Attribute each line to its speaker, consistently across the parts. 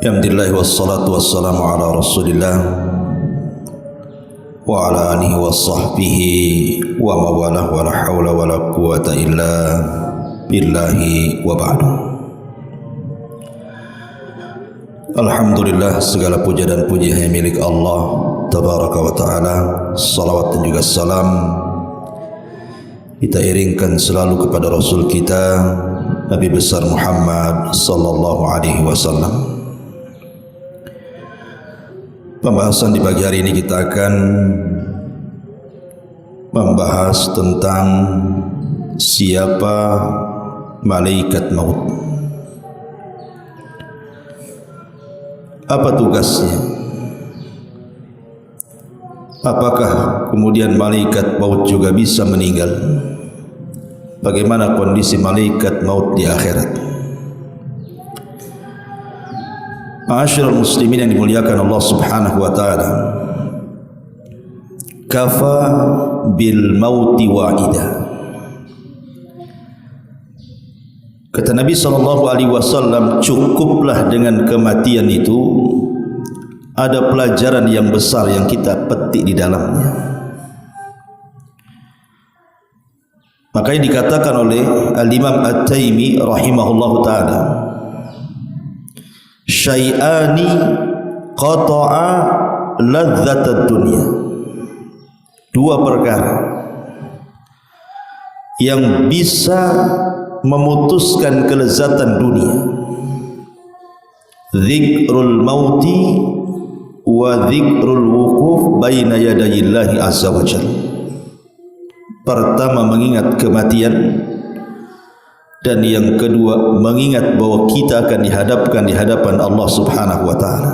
Speaker 1: Alhamdulillah wassalatu wassalamu ala rasulillah wa ala alihi wa sahbihi wa mawalah wa la hawla wa la quwata illa billahi wa ba'du. Alhamdulillah, segala puja dan puji hanya milik Allah tabaraka wa ta'ala. Salawat dan juga salam kita iringkan selalu kepada Rasul kita Nabi besar Muhammad sallallahu alaihi wasallam. Pembahasan di pagi hari ini kita akan membahas tentang siapa malaikat maut. Apa tugasnya? Apakah kemudian malaikat maut juga bisa meninggal? Bagaimana kondisi malaikat maut di akhirat? Ma'asyiral muslimin yang dimuliakan Allah Subhanahu wa taala. Kafa bil mauti wa'ida. Kata Nabi sallallahu alaihi wasallam, cukuplah dengan kematian itu ada pelajaran yang besar yang kita petik di dalamnya. Makanya dikatakan oleh Al-Imam At-Taimi rahimahullahu taala, syai'ani qata'a ladzatad dunya. Dua perkara yang bisa memutuskan kelezatan dunia. Dzikrul mauti wa dzikrul wuquf baina yadayillahi azza wa jalla. Pertama mengingat kematian, dan yang kedua mengingat bahwa kita akan dihadapkan di hadapan Allah Subhanahu wa taala.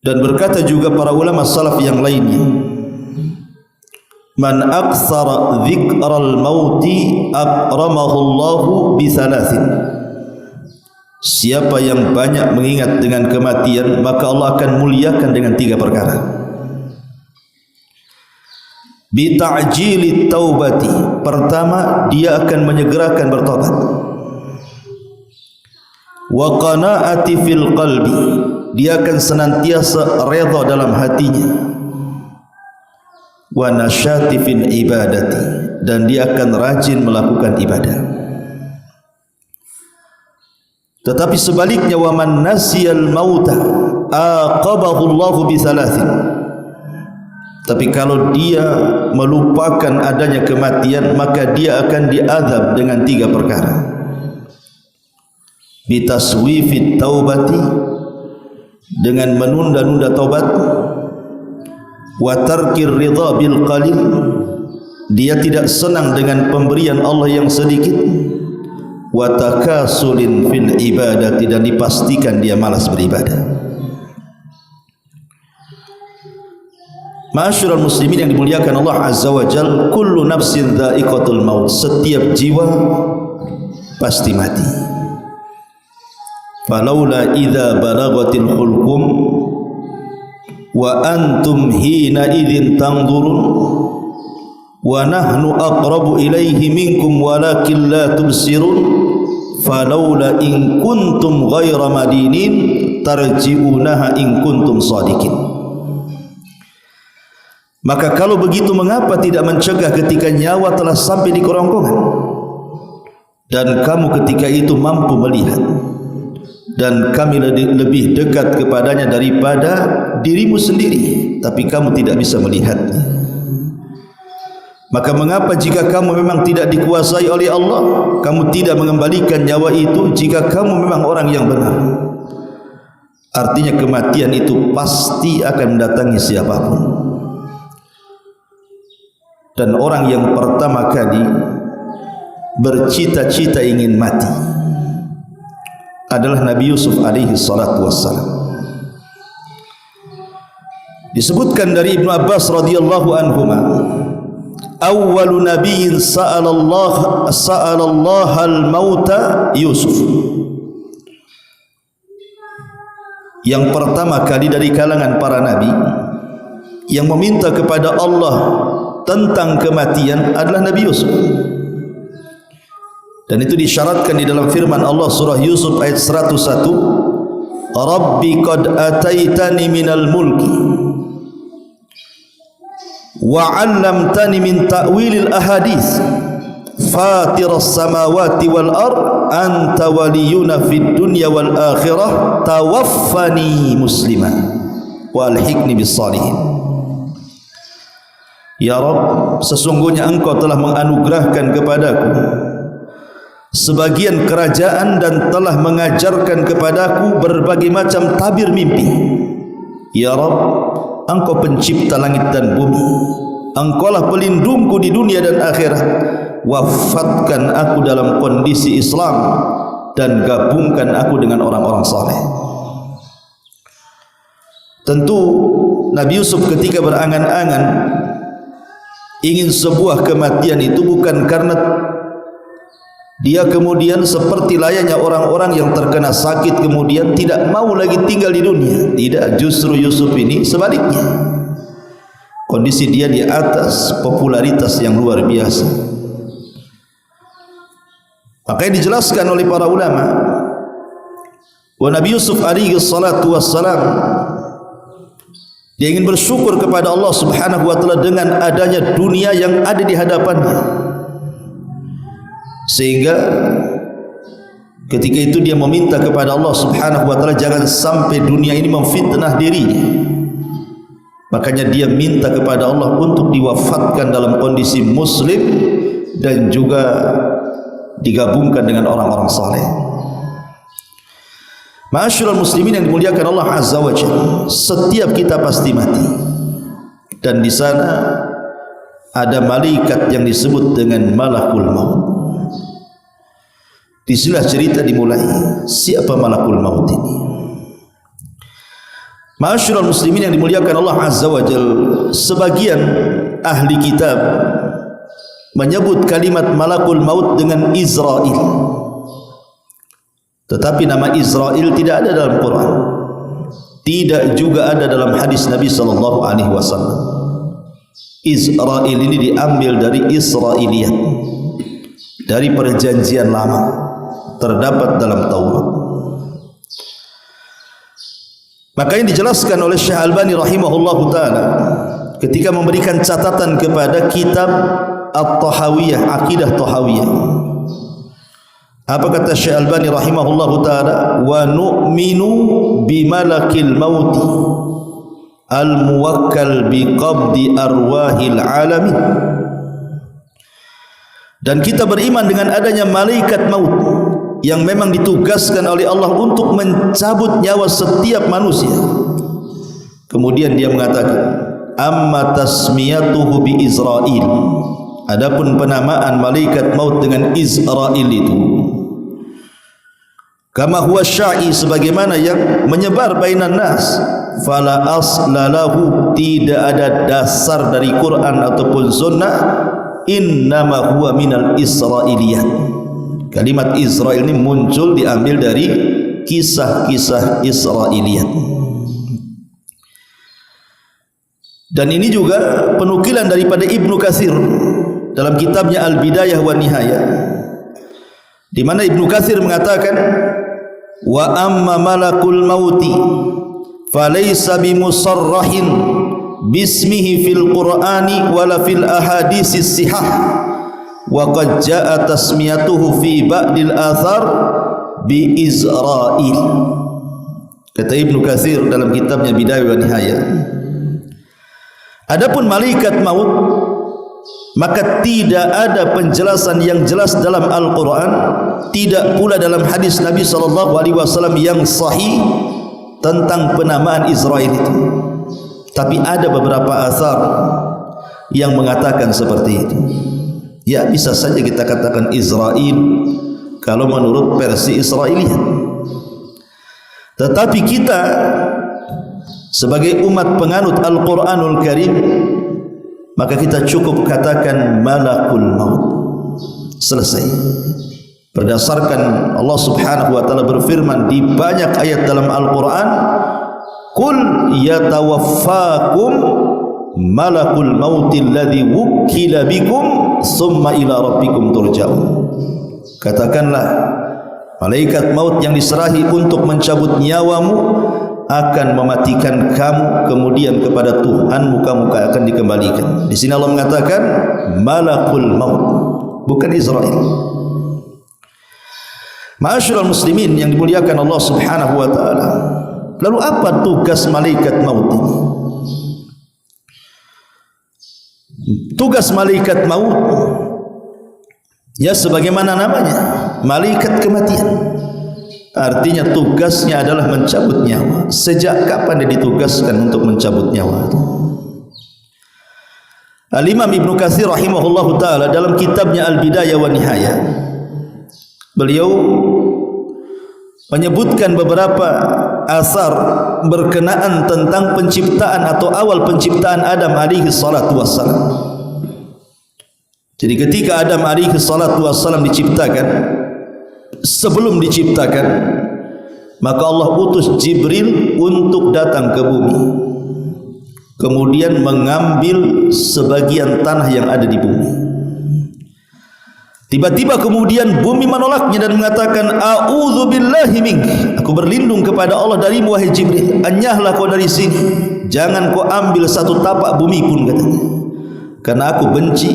Speaker 1: Dan berkata juga para ulama salaf yang lainnya, man aktsara dzikral mauti akramahu Allahu bi thalathin. Siapa yang banyak mengingat dengan kematian, maka Allah akan muliakan dengan tiga perkara. Bi ta'jili taubati, pertama dia akan menyegerakan bertobat. Wa qanaati fil qalbi, dia akan senantiasa redha dalam hatinya. Wa nasyati fil ibadati, dan dia akan rajin melakukan ibadah. Tetapi sebaliknya, wa man nasiyal mauta aqabahu Allahu bi thalathin. Tapi kalau dia melupakan adanya kematian, maka dia akan diazab dengan tiga perkara. Bitaswifit taubati, dengan menunda-nunda taubat. Wa tarkir ridha bil qalil, dia tidak senang dengan pemberian Allah yang sedikit. Wa takasulin fil ibadati, dan dipastikan dia malas beribadah. Ma'asyiral muslimin yang dimuliakan Allah Azza wa Jalla, kullu nafsin dha'iqatul maut, setiap jiwa pasti mati. Falaula idza balagatil hulqum wa antum hina idzin tanzurun wa nahnu aqrabu ilaihi minkum walakin la tubsirun falaula in kuntum ghaira madinin tarji'unaha in kuntum shadiqin. Maka kalau begitu, mengapa tidak mencegah ketika nyawa telah sampai di kerongkongan dan kamu ketika itu mampu melihat, dan kami lebih dekat kepadanya daripada dirimu sendiri, tapi kamu tidak bisa melihatnya. Maka mengapa jika kamu memang tidak dikuasai oleh Allah, kamu tidak mengembalikan nyawa itu jika kamu memang orang yang benar? Artinya kematian itu pasti akan mendatangi siapapun. Dan orang yang pertama kali bercita-cita ingin mati adalah Nabi Yusuf alaihi salatu wassalam. Disebutkan dari Ibnu Abbas radhiyallahu anhuma, awwalu nabiyyin sa'alallah al-mauta Yusuf. Yang pertama kali dari kalangan para nabi yang meminta kepada Allah tentang kematian adalah Nabi Yusuf. Dan itu disyaratkan di dalam firman Allah surah Yusuf ayat 101, Rabbi qad ataitani minal mulki wa 'allamtani min ta'wilil ahadits fatiras samawati wal ard anta waliyuna fid dunya wal akhirah tawaffani musliman wa alhiqni bis salihin. Ya Rabb, sesungguhnya Engkau telah menganugerahkan kepadaku sebagian kerajaan dan telah mengajarkan kepadaku berbagai macam tabir mimpi. Ya Rabb, Engkau pencipta langit dan bumi, Engkaulah pelindungku di dunia dan akhirat. Wafatkan aku dalam kondisi Islam dan gabungkan aku dengan orang-orang saleh. Tentu Nabi Yusuf ketika berangan-angan ingin sebuah kematian itu bukan karena dia kemudian seperti layaknya orang-orang yang terkena sakit kemudian tidak mau lagi tinggal di dunia. Tidak, justru Yusuf ini sebaliknya. Kondisi dia di atas popularitas yang luar biasa. Makanya dijelaskan oleh para ulama, wa Nabi Yusuf alaihi salatu wassalam, dia ingin bersyukur kepada Allah Subhanahu wa taala dengan adanya dunia yang ada di hadapannya. Sehingga ketika itu dia meminta kepada Allah Subhanahu wa taala jangan sampai dunia ini memfitnah dirinya. Makanya dia minta kepada Allah untuk diwafatkan dalam kondisi muslim dan juga digabungkan dengan orang-orang saleh. Ma'asyiral muslimin yang dimuliakan Allah Azza wa Jalla, setiap kita pasti mati. Dan di sana ada malaikat yang disebut dengan malakul maut. Disinilah cerita dimulai. Siapa malakul maut ini? Ma'asyiral muslimin yang dimuliakan Allah Azza wa Jalla, sebagian ahli kitab menyebut kalimat malakul maut dengan Israel. Tetapi nama Israel tidak ada dalam Quran. Tidak juga ada dalam hadis Nabi sallallahu alaihi wasallam. Israel ini diambil dari Israiliyat, dari perjanjian lama, terdapat dalam Taurat. Maka yang dijelaskan oleh Syekh Albani rahimahullahu taala ketika memberikan catatan kepada kitab At-Tahawiyah, Aqidah Tahawiyah. Apa kata Syekh Albani rahimahullahu taala? Wa nu'minu bimalakil mauti al-muwakkal biqabdi arwahil alamin. Dan kita beriman dengan adanya malaikat maut yang memang ditugaskan oleh Allah untuk mencabut nyawa setiap manusia. Kemudian dia mengatakan, amma tasmiyatuhu bi Israil. Adapun penamaan malaikat maut dengan Israil itu, kama huwa syai, sebagaimana yang menyebar bainan nas, fala aslalahu, tidak ada dasar dari Quran ataupun sunnah, innama huwa minal Israiliyat. Kalimat Israel ini muncul diambil dari kisah-kisah Israiliyat. Dan ini juga penukilan daripada Ibnu Katsir dalam kitabnya Al-Bidayah wa Nihayah, di mana Ibnu Katsir mengatakan, wa amma malakul mauti falaysa bimusarrahin bismihi fil Qur'ani wala fil ahadisis sihah wa qad jaa tasmiyatuhu fi ba'dil athar bi Israil. Kata Ibnu Katsir dalam kitabnya Bidayah wa Nihayah, adapun malaikat maut, maka tidak ada penjelasan yang jelas dalam Al-Quran, tidak pula dalam hadis Nabi SAW yang sahih tentang penamaan Israel itu. Tapi ada beberapa asar yang mengatakan seperti itu. Ya, bisa saja kita katakan Israel kalau menurut versi Israiliyat. Tetapi kita sebagai umat penganut Al-Quranul Karim, maka kita cukup katakan malakul maut. Selesai. Berdasarkan Allah Subhanahu wa taala berfirman di banyak ayat dalam Al-Quran, qul yatawaffakum malakul mautil ladzi wukkila bikum summa ila rabbikum turja'un. katakanlah, malaikat maut yang diserahi untuk mencabut nyawamu akan mematikan kamu, kemudian kepada Tuhanmu kamu akan dikembalikan. Di sini Allah mengatakan malakul maut, bukan Israel. Ma'asyiral muslimin yang dimuliakan Allah Subhanahu wa taala. Lalu apa tugas malaikat maut ini? Tugas malaikat maut, ya sebagaimana namanya, malaikat kematian. Artinya tugasnya adalah mencabut nyawa. Sejak kapan dia ditugaskan untuk mencabut nyawa? Al-Imam Ibnu Katsir rahimahullahu taala dalam kitabnya Al-Bidayah wa Nihayah, beliau menyebutkan beberapa asar berkenaan tentang penciptaan atau awal penciptaan Adam alaihi salatu wassalam. Jadi ketika Adam alaihi salatu wassalam diciptakan, sebelum diciptakan, maka Allah utus Jibril untuk datang ke bumi, kemudian mengambil sebagian tanah yang ada di bumi. Tiba-tiba kemudian bumi menolaknya dan mengatakan, a'udzu billahi mink, aku berlindung kepada Allah darimu wahai Jibril, enyahlah kau dari sini, jangan kau ambil satu tapak bumi pun, katanya, karena aku benci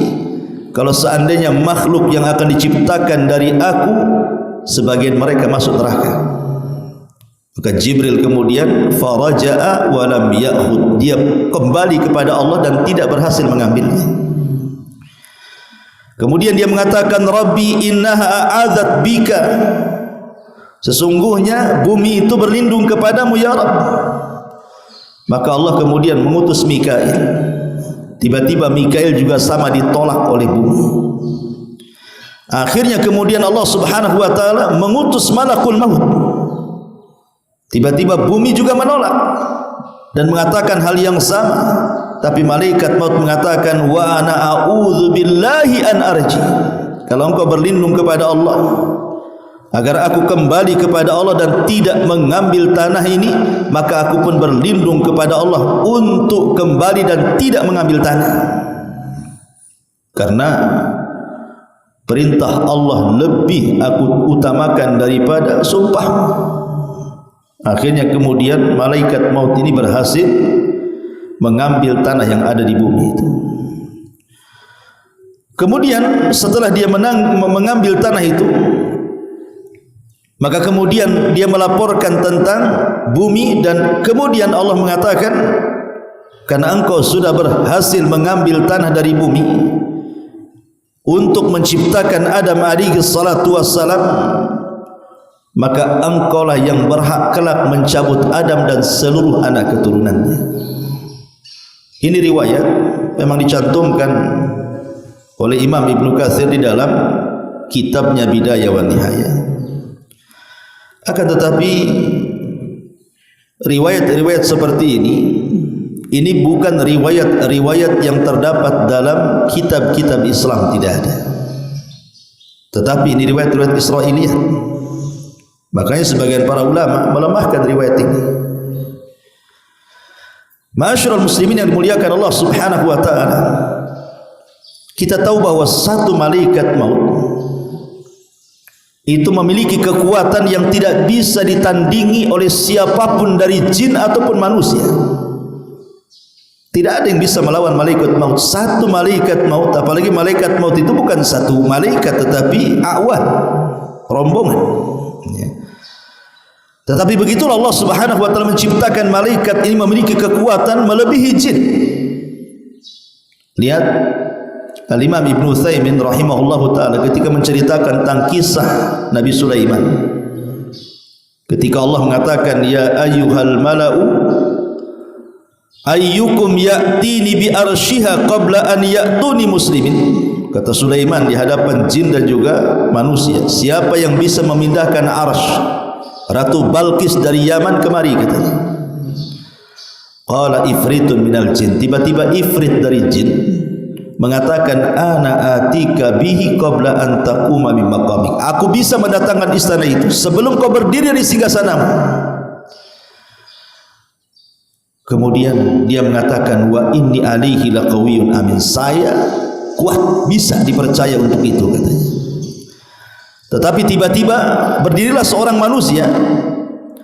Speaker 1: kalau seandainya makhluk yang akan diciptakan dari aku sebagian mereka masuk neraka. Maka Jibril kemudian faraja'a wa lam ya'khud, dia kembali kepada Allah dan tidak berhasil mengambilnya. Kemudian dia mengatakan, Rabbi innaha a'adzat bika, sesungguhnya bumi itu berlindung kepadamu ya Rabb. Maka Allah kemudian mengutus Mikail. Tiba-tiba Mikail juga sama ditolak oleh bumi. Akhirnya kemudian Allah Subhanahu wa taala mengutus malakul maut. Tiba-tiba bumi juga menolak dan mengatakan hal yang sama. Tapi malaikat maut mengatakan, wa ana a'udzu billahi an arji, kalau engkau berlindung kepada Allah agar aku kembali kepada Allah dan tidak mengambil tanah ini, maka aku pun berlindung kepada Allah untuk kembali dan tidak mengambil tanah. Karena perintah Allah lebih aku utamakan daripada sumpah. Akhirnya kemudian malaikat maut ini berhasil mengambil tanah yang ada di bumi itu. Kemudian setelah dia mengambil tanah itu, maka kemudian dia melaporkan tentang bumi, dan kemudian Allah mengatakan, karena engkau sudah berhasil mengambil tanah dari bumi untuk menciptakan Adam alaihi salatu wassalam, maka engkaulah yang berhak kelak mencabut Adam dan seluruh anak keturunannya. Ini riwayat memang dicantumkan oleh Imam Ibnu Katsir di dalam kitabnya Bidayah wa Nihayah. Akan tetapi riwayat-riwayat seperti ini bukan riwayat-riwayat yang terdapat dalam kitab-kitab Islam, tidak ada. Tetapi ini riwayat-riwayat Israiliyat. Makanya sebagian para ulama melemahkan riwayat ini. Ma'asyiral muslimin yang dimuliakan Allah Subhanahu wa taala, kita tahu bahwa satu malaikat maut itu memiliki kekuatan yang tidak bisa ditandingi oleh siapapun dari jin ataupun manusia. Tidak ada yang bisa melawan malaikat maut. Satu malaikat maut, apalagi malaikat maut itu bukan satu malaikat tetapi awan, rombongan, ya. Tetapi begitulah Allah Subhanahu wa taala menciptakan malaikat ini memiliki kekuatan melebihi jin. Lihat Al-Imam Ibnu Utsaimin rahimahullahu taala ketika menceritakan tentang kisah Nabi Sulaiman. Ketika Allah mengatakan, ya ayyuhal mala'u ayyukum ya'tini bi arsyiha qabla an ya'tuni muslimin. Kata Sulaiman di hadapan jin dan juga manusia, siapa yang bisa memindahkan arsy Ratu Balqis dari Yaman kemari, katanya. Qala ifritun minal jin, tiba-tiba ifrit dari jin mengatakan, ana atika bihi qabla an taquma min maqamik, aku bisa mendatangkan istana itu sebelum kau berdiri di singgasanamu. Kemudian dia mengatakan, wa inni alaihi laqawiyyun amin, saya kuat, bisa dipercaya untuk itu, katanya. Tetapi tiba-tiba berdirilah seorang manusia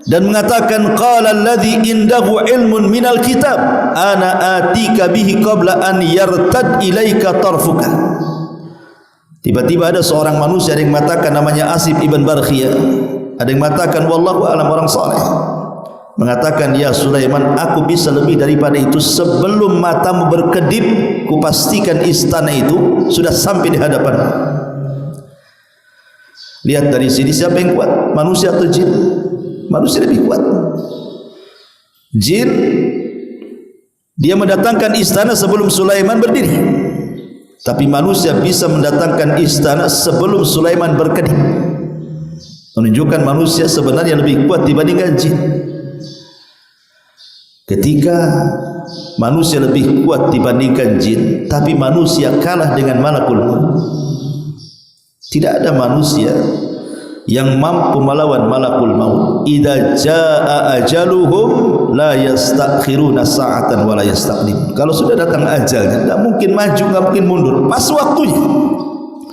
Speaker 1: dan mengatakan, qala alladhi indahu ilmun minal kitab ana atika bihi qabla an yartad ilaika tarfuka. Tiba-tiba ada seorang manusia yang mengatakan, namanya Asib ibn Barkhiyah, ada yang mengatakan wallahu alam, orang saleh, mengatakan, ya Sulaiman, aku bisa lebih daripada itu. Sebelum matamu berkedip, kupastikan istana itu sudah sampai di hadapanmu. Lihat dari sini, siapa yang kuat, manusia atau jin? Manusia lebih kuat. Jin, dia mendatangkan istana sebelum Sulaiman berdiri, tapi manusia bisa mendatangkan istana sebelum Sulaiman berkedip, menunjukkan manusia sebenarnya lebih kuat dibandingkan jin. Ketika manusia lebih kuat dibandingkan jin, tapi manusia kalah dengan malakul maut. Tidak ada manusia yang mampu melawan malakul maut. Idza jaa ajaluhum la yastakhiruna sa'atan wa la yastaqdim. Kalau sudah datang ajalnya, tidak mungkin maju, tidak mungkin mundur, pas waktunya.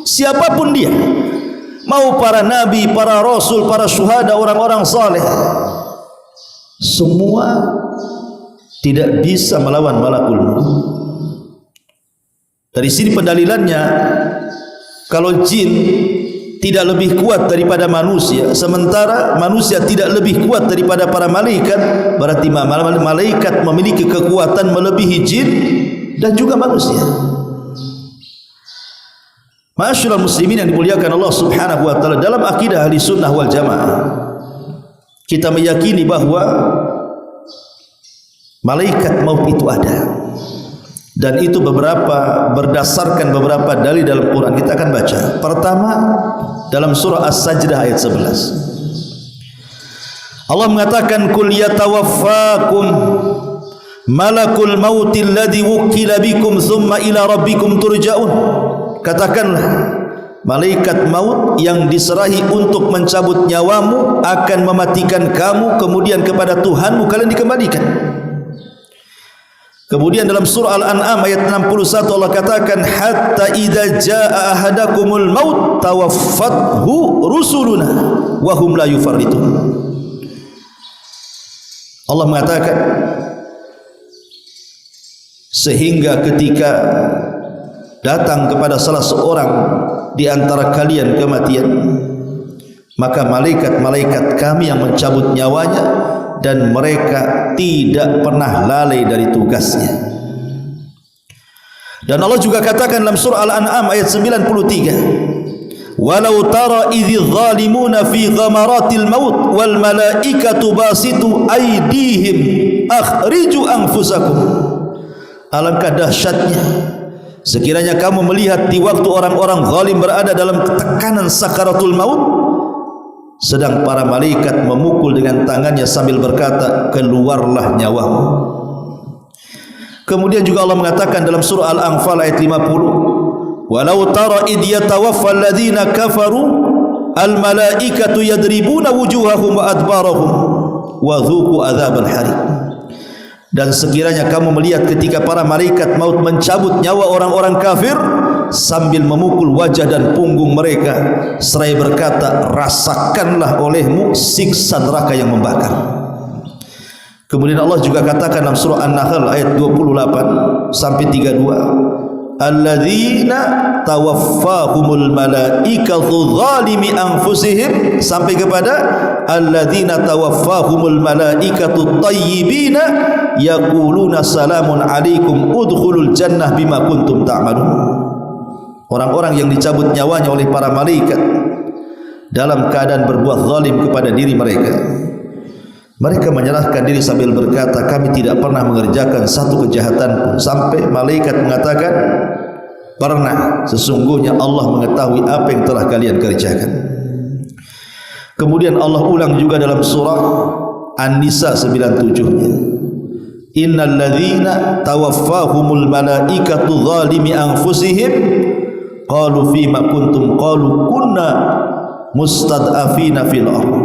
Speaker 1: Siapapun dia, mau para nabi, para rasul, para syuhada, orang-orang saleh, semua tidak bisa melawan malakul maut. Dari sini pendalilannya, kalau jin tidak lebih kuat daripada manusia, sementara manusia tidak lebih kuat daripada para malaikat, berarti malaikat memiliki kekuatan melebihi jin dan juga manusia. Ma'asyiral muslimin yang dimuliakan Allah Subhanahu wa taala, dalam akidah ahli sunnah wal jamaah kita meyakini bahwa malaikat maut itu ada, dan itu berdasarkan beberapa dalil dalam Quran. Kita akan baca. Pertama, dalam surah As-Sajdah ayat 11, Allah mengatakan, kul yatawaffakum malakul mauti alladhi wukila bikum thumma ila rabbikum turja'un. Katakanlah, malaikat maut yang diserahi untuk mencabut nyawamu akan mematikan kamu, kemudian kepada Tuhanmu kalian dikembalikan. Kemudian dalam surah Al-An'am ayat 61 Allah katakan, hatta idza jaa ahadakumul maut tawaffathu rusuluna wa hum la yufarritun. Allah mengatakan, sehingga ketika datang kepada salah seorang di antara kalian kematian, maka malaikat-malaikat kami yang mencabut nyawanya, dan mereka tidak pernah lalai dari tugasnya. Dan Allah juga katakan dalam surah Al-An'am ayat 93, walau tara idzi zalimuna fi ghamaratil maut wal malaikatu basitu aydihim akhriju anfusakum. Alangkah dahsyatnya sekiranya kamu melihat di waktu orang-orang zalim berada dalam tekanan sakaratul maut, sedang para malaikat memukul dengan tangannya sambil berkata, keluarlah nyawamu. Kemudian juga Allah mengatakan dalam surah Al-Anfal ayat 50, walau tara id yatawaffa alladhina kafaru al-malaikatu yadribuna wujuhahum wa adbarahum wa dhuqu adzabal hariq. Dan sekiranya kamu melihat ketika para malaikat maut mencabut nyawa orang-orang kafir sambil memukul wajah dan punggung mereka seraya berkata, rasakanlah olehmu siksa neraka yang membakar. Kemudian Allah juga katakan dalam surah An-Nahl ayat 28 sampai 32, alladzina tawaffahumul malaikatu zalimi anfusihim, sampai kepada alladzina tawaffahumul malaikatu tayyibina yaquluna salamun alaikum udkhulul jannah bima kuntum ta'malun. Orang-orang yang dicabut nyawanya oleh para malaikat dalam keadaan berbuat zalim kepada diri mereka, mereka menyerahkan diri sambil berkata, kami tidak pernah mengerjakan satu kejahatan pun. Sampai malaikat mengatakan, pernah, sesungguhnya Allah mengetahui apa yang telah kalian kerjakan. Kemudian Allah ulang juga dalam surah An-Nisa 97-nya, innal ladzina tawaffahumul malaikatu zalimi anfusihim qalu fima kuntum qalu kunna mustad'afina fil ardh.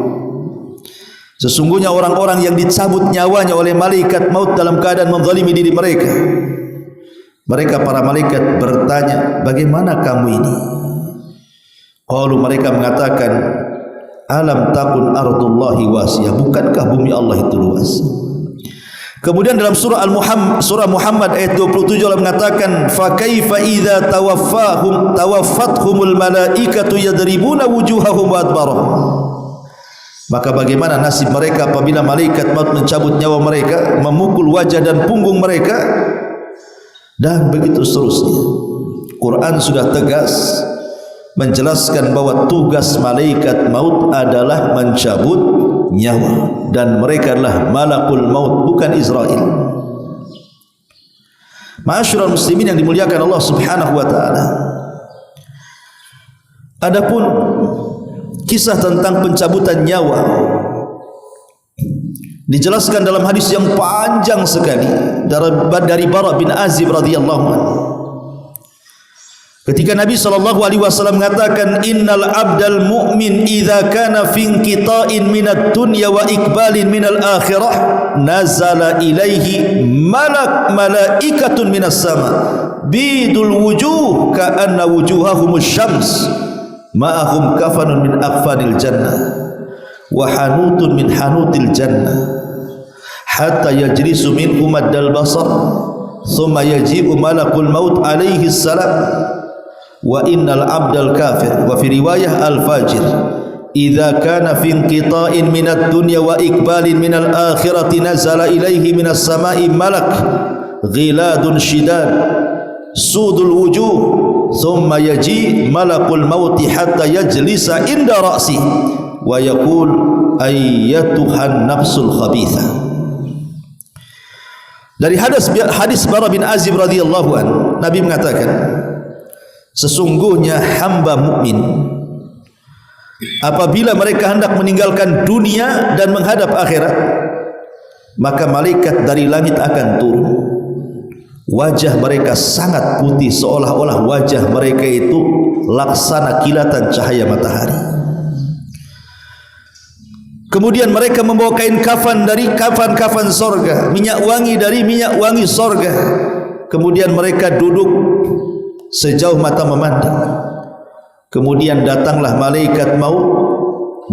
Speaker 1: Sesungguhnya orang-orang yang dicabut nyawanya oleh malaikat maut dalam keadaan menzalimi diri mereka, mereka para malaikat bertanya, bagaimana kamu ini? Qalu, mereka mengatakan, alam takun ardullahi wasiyah, bukankah bumi Allah itu luas? Kemudian dalam surah Muhammad ayat 27 Allah mengatakan, fa kaifa idza tawaffathumul malaikatu yadribuna wujuhahum wa adbarahum. Maka bagaimana nasib mereka apabila malaikat maut mencabut nyawa mereka, memukul wajah dan punggung mereka, dan begitu seterusnya. Quran sudah tegas menjelaskan bahwa tugas malaikat maut adalah mencabut nyawa, dan mereka adalah malakul maut, bukan Israel. Ma'asyiral muslimin yang dimuliakan Allah Subhanahu wa taala. Adapun kisah tentang pencabutan nyawa dijelaskan dalam hadis yang panjang sekali dari Bara bin Azib radhiyallahu anhu. Ketika Nabi SAW mengatakan, innal abdal mu'min idza kana fi inqita'in minad dunya wa iqbalin minal akhirah nazala ilaihi malaikatun minas sama bidul wujuh ka'anna wujuhahum syams ma'ahum kafanun min akfanil jannah wa hanutun min hanutil jannah hatta yajlisu minhum ad-dal basar thumma yaji'u malakul maut alaihi salam. Wa innal abdal kafir wa fi riwayah al fajir idza kana fi inqita'in minad dunya wa iqbalin minal akhirati nazala ilaihi minas sama'i malak ghiladun shidad sudul wujuh thumma yaji malakul mauti hatta yajlisa inda ra'si wa yaqul ayyatuhan nafsul khabithah. Dari hadis Bara bin Azib radhiyallahu anhu, Nabi mengatakan, sesungguhnya hamba mukmin apabila mereka hendak meninggalkan dunia dan menghadap akhirat, maka malaikat dari langit akan turun. Wajah mereka sangat putih, seolah-olah wajah mereka itu laksana kilatan cahaya matahari. Kemudian mereka membawa kain kafan dari kafan-kafan sorga, minyak wangi dari minyak wangi sorga. Kemudian mereka duduk sejauh mata memandang. Kemudian datanglah malaikat maut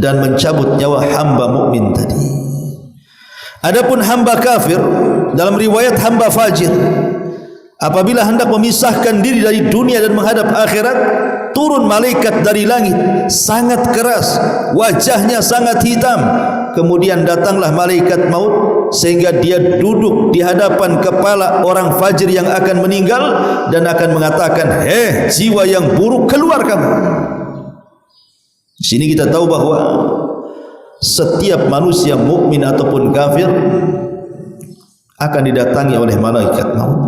Speaker 1: dan mencabut nyawa hamba mukmin tadi. Adapun hamba kafir, dalam riwayat hamba fajir, apabila hendak memisahkan diri dari dunia dan menghadap akhirat, turun malaikat dari langit sangat keras, wajahnya sangat hitam. Kemudian datanglah malaikat maut sehingga dia duduk di hadapan kepala orang fajir yang akan meninggal dan akan mengatakan, jiwa yang buruk, keluar kamu. Di sini kita tahu bahwa setiap manusia mukmin ataupun kafir akan didatangi oleh malaikat maut.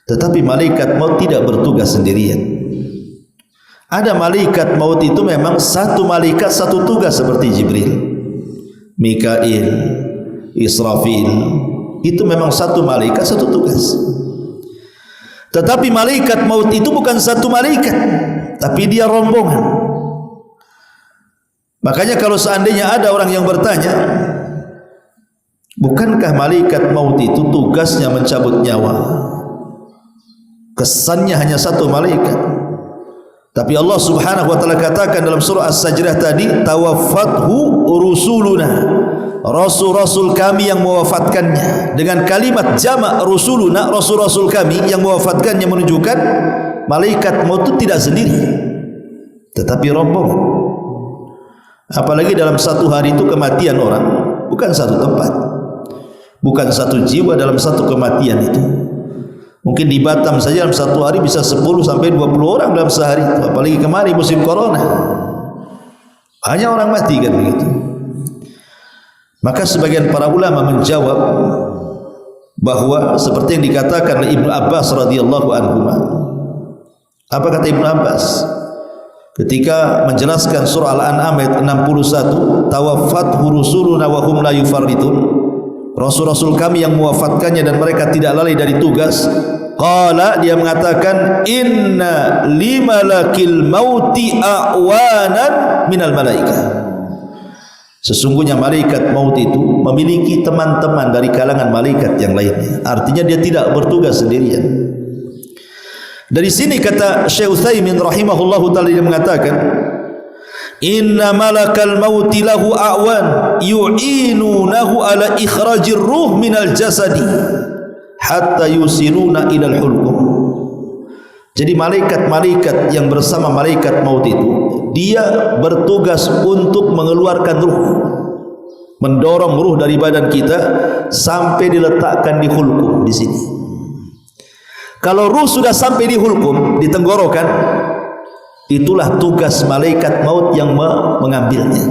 Speaker 1: Tetapi malaikat maut tidak bertugas sendirian. Ada malaikat maut itu memang satu malaikat satu tugas, seperti Jibril, Mikail, Israfil, itu memang satu malaikat satu tugas. Tetapi malaikat maut itu bukan satu malaikat, tapi dia rombongan. Makanya kalau seandainya ada orang yang bertanya, bukankah malaikat maut itu tugasnya mencabut nyawa? Kesannya hanya satu malaikat. Tapi Allah Subhanahu wa taala katakan dalam surah As-Sajdah tadi, tawaffathu rusuluna, rasul-rasul kami yang mewafatkannya. Dengan kalimat jamak rusuluna, rasul-rasul kami yang mewafatkannya, menunjukkan malaikat maut itu tidak sendiri, tetapi rombongan. Apalagi dalam satu hari itu kematian orang bukan satu tempat, bukan satu jiwa dalam satu kematian itu. Mungkin di Batam saja dalam satu hari bisa 10 sampai 20 orang dalam sehari. Apalagi kemarin musim corona, hanya orang mati kan begitu. Maka sebagian para ulama menjawab bahwa seperti yang dikatakan oleh Ibnu Abbas radhiyallahu anhu. Apa kata Ibnu Abbas ketika menjelaskan surah Al-An'am ayat 61, tawaffathu rusuluna wa hum la yufarritun, rasul-rasul kami yang mewafatkannya dan mereka tidak lalai dari tugas. Qala, dia mengatakan, inna limalakil mauti a'wanan minal malaikah. Sesungguhnya malaikat maut itu memiliki teman-teman dari kalangan malaikat yang lainnya. Artinya dia tidak bertugas sendirian. Dari sini kata Syekh Utsaimin rahimahullahu taala, dia mengatakan, inna malakal mauti lahu a'wan yu'inunahu ala ikhrajir ruh minal jasadi hatta yusiluna ilal hulqum. Jadi malaikat-malaikat yang bersama malaikat maut itu, dia bertugas untuk mengeluarkan ruh, mendorong ruh dari badan kita sampai diletakkan di hulqum di sini. Kalau ruh sudah sampai di hulqum, di tenggorokan, itulah tugas malaikat maut yang mengambilnya.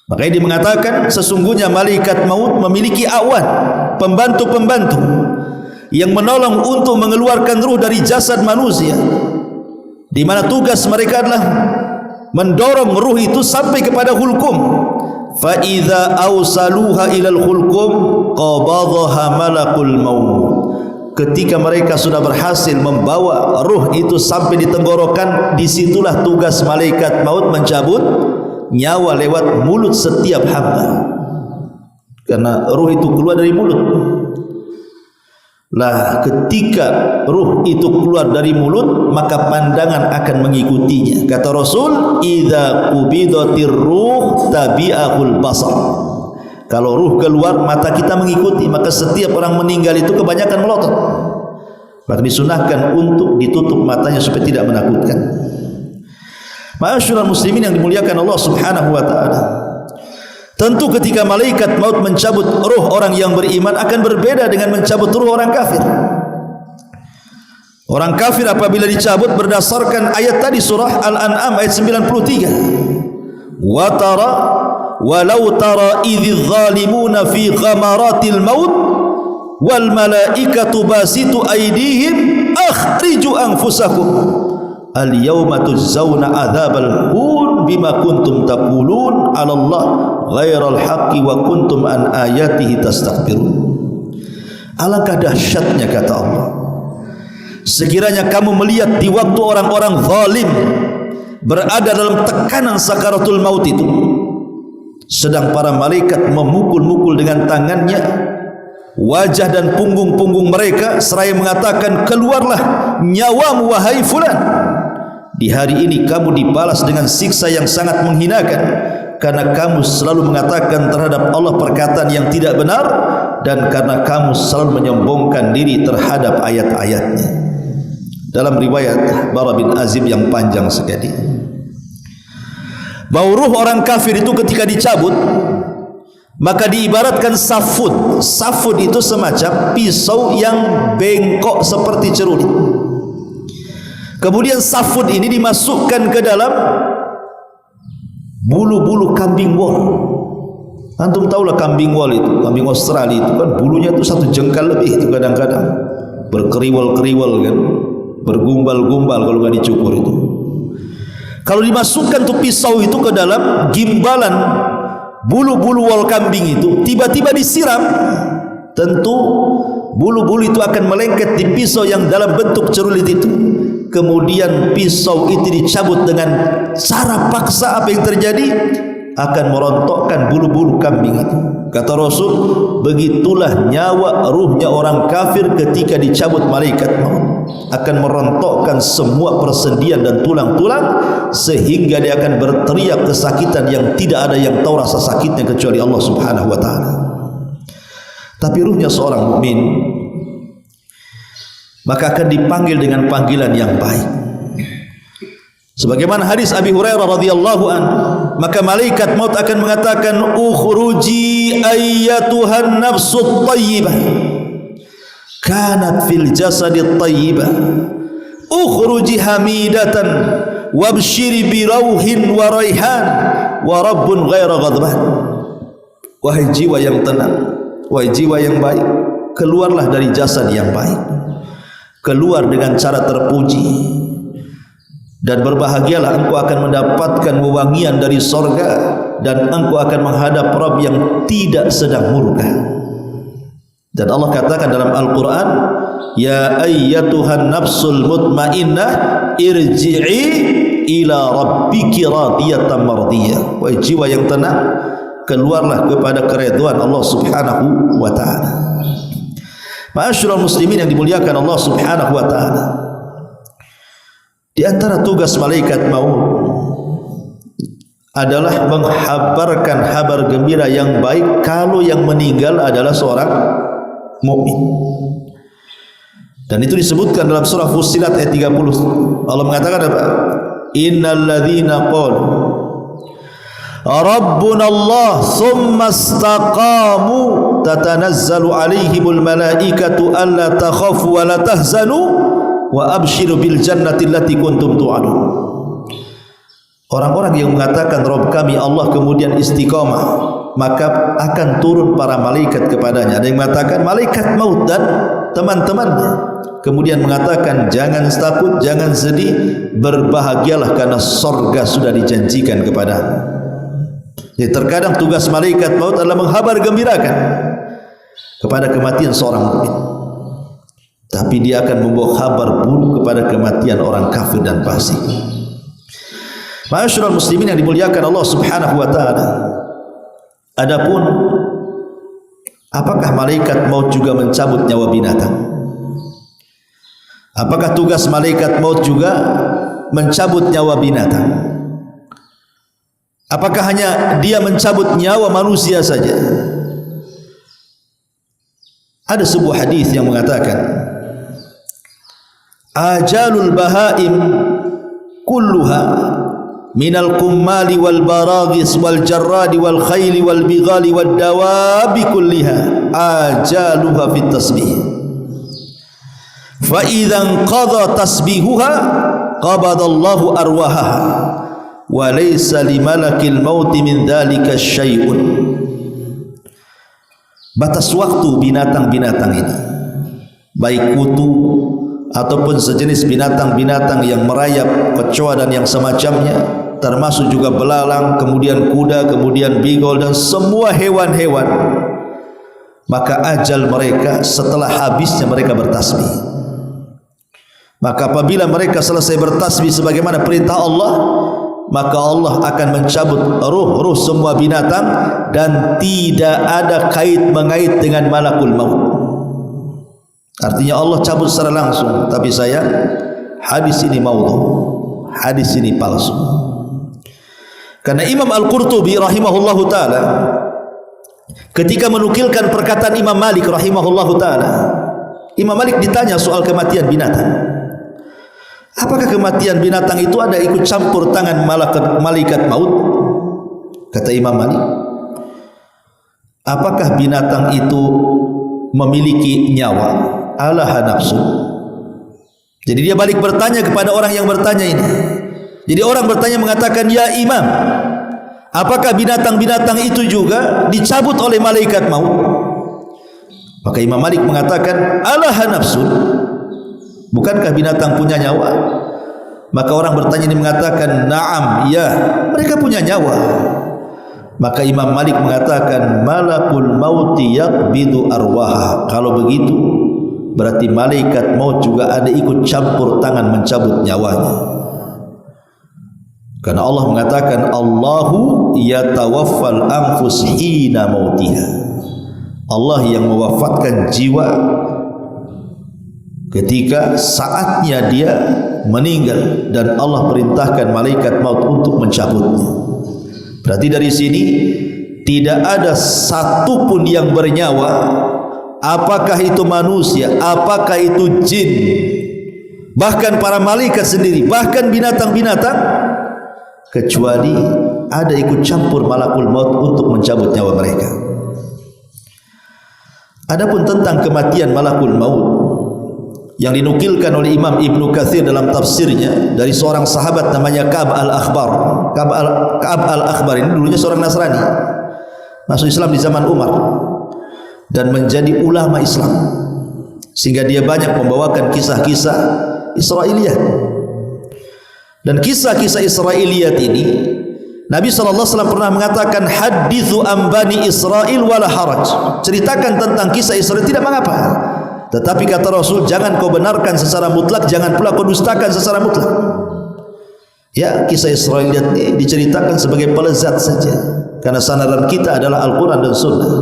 Speaker 1: Makanya dia mengatakan sesungguhnya malaikat maut memiliki awan, pembantu-pembantu yang menolong untuk mengeluarkan ruh dari jasad manusia, di mana tugas mereka adalah mendorong ruh itu sampai kepada hulqum. Fa idza awsaluha ilal hulqum qabadhaha malakul maut. Ketika mereka sudah berhasil membawa ruh itu sampai di tenggorokan, disitulah tugas malaikat maut mencabut nyawa lewat mulut setiap hamba, karena ruh itu keluar dari mulut. Lah ketika ruh itu keluar dari mulut, maka pandangan akan mengikutinya. Kata Rasul, idza qubidatir ruh tabi'ahul basar. Kalau ruh keluar, mata kita mengikuti. Maka setiap orang meninggal itu kebanyakan melotot, maka disunahkan untuk ditutup matanya supaya tidak menakutkan. Ma'asyiral muslimin yang dimuliakan Allah Subhanahu wa taala, tentu ketika malaikat maut mencabut ruh orang yang beriman akan berbeda dengan mencabut ruh orang kafir. Orang kafir apabila dicabut berdasarkan ayat tadi, surah Al-An'am ayat 93, wa tara walau tara idz zalimuna fi ghamaratil maut wal malaikatu basitu aydihim akhriju anfusakum al yawma tujzauna adzabal hun bima kuntum taqulun 'ala Allah ghairal haqqi wa kuntum an ayatihi tastakbirun. Alangkah dahsyatnya, kata Allah, sekiranya kamu melihat di waktu orang-orang zalim berada dalam tekanan sakaratul maut itu, sedang para malaikat memukul-mukul dengan tangannya wajah dan punggung-punggung mereka seraya mengatakan, keluarlah nyawamu wahai fulan. Di hari ini kamu dibalas dengan siksa yang sangat menghinakan, karena kamu selalu mengatakan terhadap Allah perkataan yang tidak benar, dan karena kamu selalu menyombongkan diri terhadap ayat-ayatnya. Dalam riwayat Bara bin Azib yang panjang sekali, bahwa ruh orang kafir itu ketika dicabut, maka diibaratkan safud. Safud itu semacam pisau yang bengkok seperti cerulit. Kemudian safud ini dimasukkan ke dalam bulu-bulu kambing wol. Antum tahulah kambing wol itu, kambing Australia itu kan bulunya itu 1 jengkal lebih itu, kadang-kadang berkeriwal-keriwal kan, bergumbal-gumbal kalau nggak dicukur itu. Kalau dimasukkan tuh pisau itu ke dalam gimbalan bulu-bulu wol kambing itu, tiba-tiba disiram, tentu bulu-bulu itu akan melengket di pisau yang dalam bentuk cerulit itu. Kemudian pisau itu dicabut dengan cara paksa. Apa yang terjadi? Akan merontokkan bulu-bulu kambing itu. Kata Rasul, begitulah nyawa ruhnya orang kafir ketika dicabut malaikat maut, akan merontokkan semua persendian dan tulang-tulang, sehingga dia akan berteriak kesakitan yang tidak ada yang tahu rasa sakitnya kecuali Allah Subhanahu wa taala. Tapi ruhnya seorang mukmin maka akan dipanggil dengan panggilan yang baik. Sebagaimana hadis Abi Hurairah radhiyallahu an, maka malaikat maut akan mengatakan, ukhruji ayyatuhan nafsut thayyibah kanat fil jasadit thayyibah ukhruji hamidatan wabshiri bi rauhin wa raihan wa rabbun ghaira ghadban. Wahai jiwa yang tenang, wahai jiwa yang baik, keluarlah dari jasad yang baik, keluar dengan cara terpuji, dan berbahagialah engkau akan mendapatkan wewangian dari sorga, dan engkau akan menghadap Rabb yang tidak sedang murka. Dan Allah katakan dalam Al-Quran, ya ayyatuhan nafsul mutmainnah irji'i ila rabbiki radiyatan mardiyah. Wahai jiwa yang tenang, keluarlah kepada keridhaan Allah Subhanahu wa ta'ala. Ma'asyiral muslimin yang dimuliakan Allah Subhanahu wa taala, di antara tugas malaikat maut adalah menghabarkan kabar gembira yang baik kalau yang meninggal adalah seorang mukmin. Dan itu disebutkan dalam surah Fussilat ayat 30. Allah mengatakan apa? Innal ladzina qalu Rabbuna Allah thumma istaqamu tatanazzalu alaihimul malaikatu alla takhafu wa la tahzanu wa abshiru bil jannati allati kuntum tu'adun. Orang-orang yang mengatakan Rabb kami Allah kemudian istiqamah, maka akan turun para malaikat kepadanya. Ada yang mengatakan malaikat maut dan teman-temannya. Kemudian mengatakan jangan takut, jangan sedih, berbahagialah karena surga sudah dijanjikan kepadamu. Jadi terkadang tugas malaikat maut adalah menghabar gembirakan kepada kematian seorang mukmin, tapi dia akan membawa kabar buruk kepada kematian orang kafir dan fasik. Ma'asyiral muslimin yang dimuliakan Allah Subhanahu wa taala, adapun apakah malaikat maut juga mencabut nyawa binatang? Apakah tugas malaikat maut juga mencabut nyawa binatang? Apakah hanya dia mencabut nyawa manusia saja? Ada sebuah hadis yang mengatakan ajalul bahaim kulluha minal kummali wal baragis wal jarradi wal khayli wal bighali wal dawabi kulliha ajaluha fit tasbih fa idhan qadha tasbihuha qabadallahu arwahaha wa laysa limalakil mauti min dhalika syai'un. Batas waktu binatang-binatang ini, baik kutu ataupun sejenis binatang-binatang yang merayap, kecoa dan yang semacamnya, termasuk juga belalang, kemudian kuda, kemudian bigol dan semua hewan-hewan, maka ajal mereka setelah habisnya mereka bertasbih. Maka apabila mereka selesai bertasbih sebagaimana perintah Allah, maka Allah akan mencabut ruh-ruh semua binatang dan tidak ada kait-mengait dengan malakul maut. Artinya Allah cabut secara langsung, tapi sayang hadis ini maudhu, hadis ini palsu. Karena Imam Al-Qurtubi rahimahullahu taala ketika menukilkan perkataan Imam Malik rahimahullahu taala, Imam Malik ditanya soal kematian binatang. Apakah kematian binatang itu ada ikut campur tangan malaikat maut? Kata Imam Malik, apakah binatang itu memiliki nyawa? Alaha nafsu. Jadi dia balik bertanya kepada orang yang bertanya ini. Jadi orang bertanya mengatakan, ya Imam, apakah binatang-binatang itu juga dicabut oleh malaikat maut? Maka Imam Malik mengatakan, alaha nafsu. Bukankah binatang punya nyawa? Maka orang bertanya ini mengatakan, na'am, ya, mereka punya nyawa. Maka Imam Malik mengatakan, malakul mauti yaqbidu arwaha. Kalau begitu berarti malaikat maut juga ada ikut campur tangan mencabut nyawanya. Karena Allah mengatakan, Allahu yatawaffal anfus hina mautiha. Allah yang mewafatkan jiwa ketika saatnya dia meninggal, dan Allah perintahkan malaikat maut untuk mencabutnya. Berarti dari sini tidak ada satu pun yang bernyawa, apakah itu manusia, apakah itu jin, bahkan para malaikat sendiri, bahkan binatang-binatang, kecuali ada ikut campur malakul maut untuk mencabut nyawa mereka. Adapun tentang kematian malakul maut yang dinukilkan oleh Imam Ibnu Katsir dalam tafsirnya dari seorang sahabat namanya Ka'ab al-Akhbar. Ka'ab al-Akhbar ini dulunya seorang Nasrani, masuk Islam di zaman Umar dan menjadi ulama Islam, sehingga dia banyak membawakan kisah-kisah Israiliyat. Dan kisah-kisah Israiliyat ini Nabi SAW pernah mengatakan, hadithu ambani Israel wala haraj. Ceritakan tentang kisah Israel, tidak mengapa. Tetapi kata Rasul, jangan kau benarkan secara mutlak, jangan pula kau dustakan secara mutlak. Ya, kisah Israiliyat ini diceritakan sebagai pelezat saja, karena sandaran kita adalah Al-Quran dan Sunnah.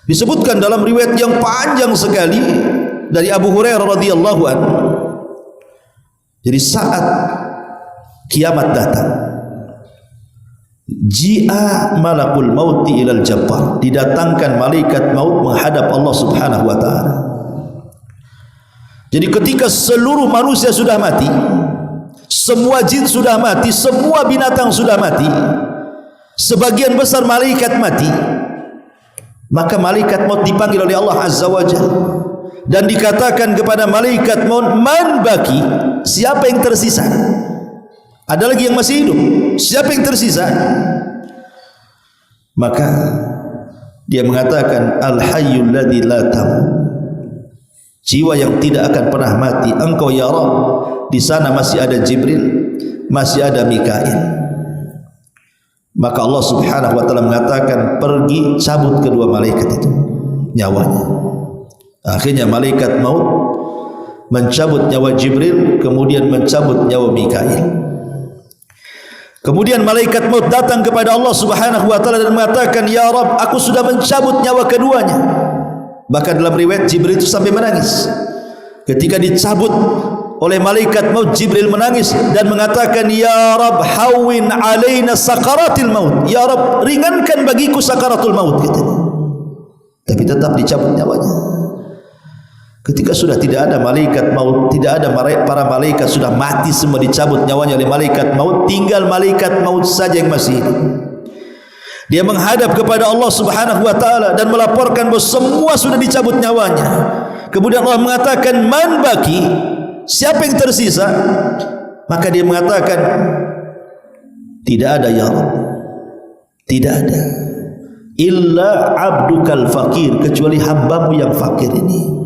Speaker 1: Disebutkan dalam riwayat yang panjang sekali dari Abu Hurairah radhiyallahu anhu. Jadi saat kiamat datang, ji'a malakul mauti ilal jabbar, didatangkan malaikat maut menghadap Allah Subhanahu wa taala. Jadi ketika seluruh manusia sudah mati, semua jin sudah mati, semua binatang sudah mati, sebagian besar malaikat mati, maka malaikat maut dipanggil oleh Allah Azza wa Jalla dan dikatakan kepada malaikat maut, man baki, siapa yang tersisa? Ada lagi yang masih hidup, siapa yang tersisa? Maka dia mengatakan, al hayyul ladzi la tamut, jiwa yang tidak akan pernah mati, engkau ya Rabb. Di sana masih ada Jibril, masih ada Mikail. Maka Allah Subhanahu wa taala mengatakan, pergi cabut kedua malaikat itu nyawanya. Akhirnya malaikat maut mencabut nyawa Jibril, kemudian mencabut nyawa Mikail. Kemudian malaikat maut datang kepada Allah Subhanahu wa taala dan mengatakan, ya Rabb, aku sudah mencabut nyawa keduanya. Bahkan dalam riwayat Jibril itu sampai menangis. Ketika dicabut oleh malaikat maut, Jibril menangis dan mengatakan, ya Rabb, hawwin alaina sakaratil maut. Ya Rabb, ringankan bagiku sakaratul maut, katanya. Tapi tetap dicabut nyawanya. Ketika sudah tidak ada malaikat maut, tidak ada para malaikat, sudah mati semua, dicabut nyawanya oleh malaikat maut, tinggal malaikat maut saja yang masih hidup. Dia menghadap kepada Allah Subhanahu wa taala dan melaporkan bahwa semua sudah dicabut nyawanya. Kemudian Allah mengatakan, man baki, siapa yang tersisa? Maka dia mengatakan, tidak ada ya Rabb, tidak ada, illa abdukal fakir, kecuali hambamu yang fakir ini.